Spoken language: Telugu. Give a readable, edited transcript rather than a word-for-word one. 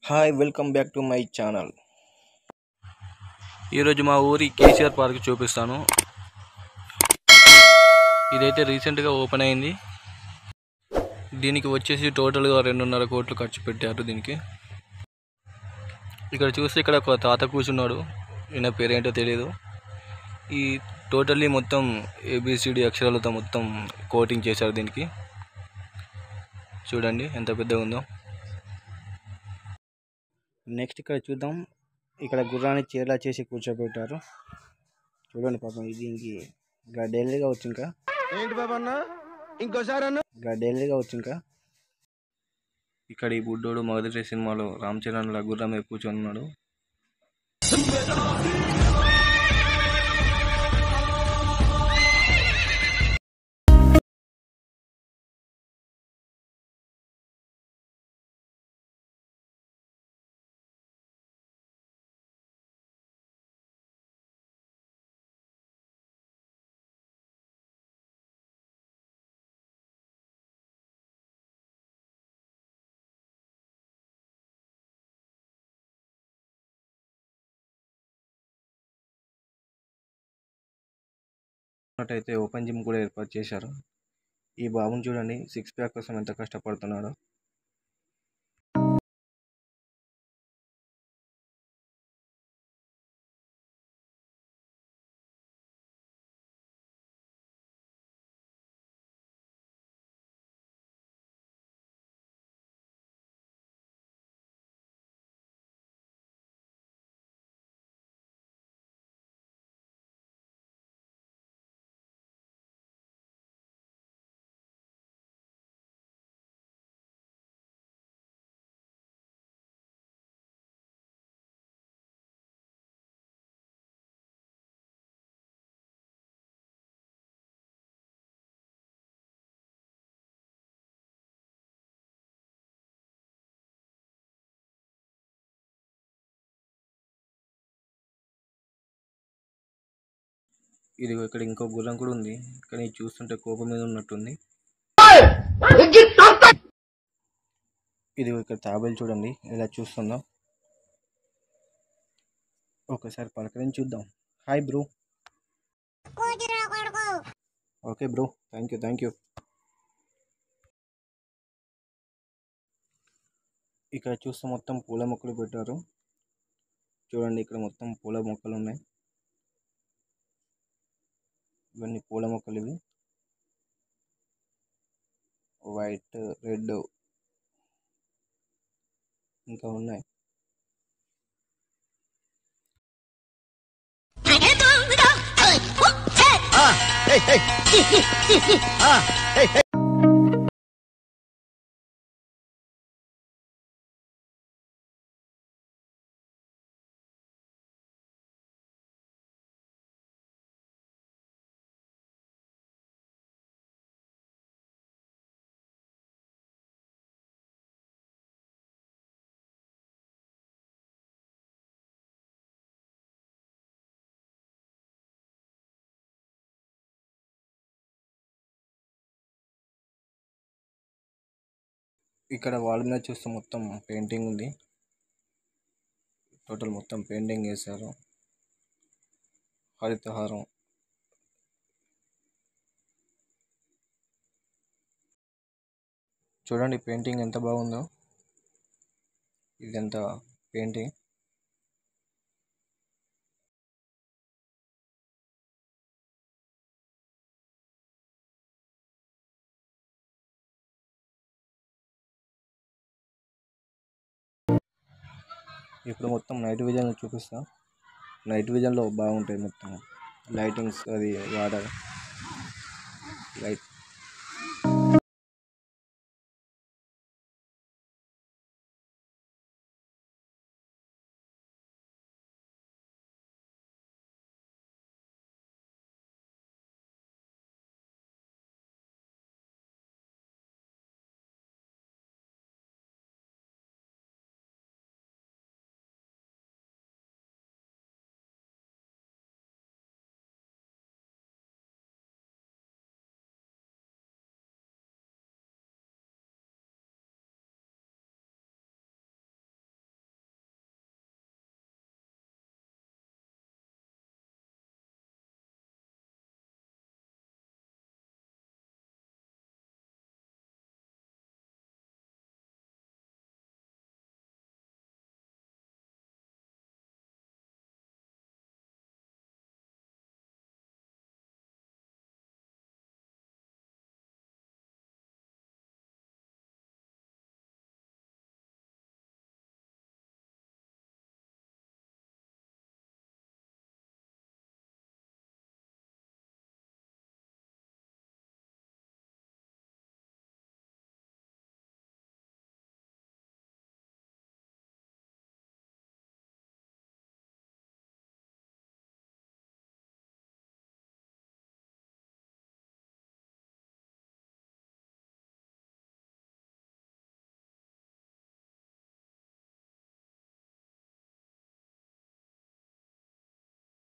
Hi welcome back to my channel. ఈరోజు మా ఊరి కేసీఆర్ పార్క్ చూపిస్తాను. ఇదైతే రీసెంట్గా ఓపెన్ అయింది. దీనికి వచ్చేసి టోటల్గా 2.5 కోట్లు ఖర్చు పెట్టారు దీనికి. ఇక్కడ చూస్తే ఇక్కడ ఒక తాత కూర్చున్నాడు. ఈయన పేరేంటో తెలియదు. ఈ టోటల్లీ మొత్తం ABCD అక్షరాలతో మొత్తం కోటింగ్ చేశారు దీనికి. చూడండి ఎంత పెద్దగా ఉందో. నెక్స్ట్ ఇక్కడ చూద్దాం. ఇక్కడ గుర్రాన్ని చీరలా చేసి కూర్చోబెట్టారు. చూడండి పాపం దీనికి డైలీగా వచ్చు ఇంకా ఇక్కడ ఈ బుడ్డోడు మొదటి సినిమాలో రామ్ చరణ్ లా గుర్రం మీద కూర్చొని ఉన్నాడు. అయితే ఓపెన్ జిమ్ కూడా ఏర్పాటు చేశారు. ఈ బాబుని చూడండి 6 ప్యాక్ కోసం ఎంత కష్టపడుతున్నాడో. ఇది ఇక్కడ ఇంకో గుర్రం కూడా ఉంది, కానీ చూస్తుంటే కోపం మీద ఉన్నట్టుంది. ఇది ఇక్కడ తాబేలు చూడండి ఎలా చూస్తుందో. ఒకసారి పలకరించి చూద్దాం. Hi bro. Okay bro, thank you. ఇక్కడ చూస్తే మొత్తం పూల మొక్కలు పెట్టారు. చూడండి ఇక్కడ మొత్తం పూల మొక్కలు ఉన్నాయి. ఇవన్నీ పూల మొక్కలు, ఇవి వైట్, రెడ్ ఇంకా ఉన్నాయి. ఇక్కడ వాల్ మీద చూస్తే మొత్తం పెయింటింగ్ ఉంది. టోటల్ మొత్తం పెయింటింగ్ వేశారు. హరితహారం. చూడండి పెయింటింగ్ ఎంత బాగుందో. ఇదంతా పెయింటింగ్. ఇప్పుడు మొత్తం నైట్ విజన్ చూపిస్తా. నైట్ విజన్లో బాగుంటాయి మొత్తం లైటింగ్స్, అది వాటర్ లైట్.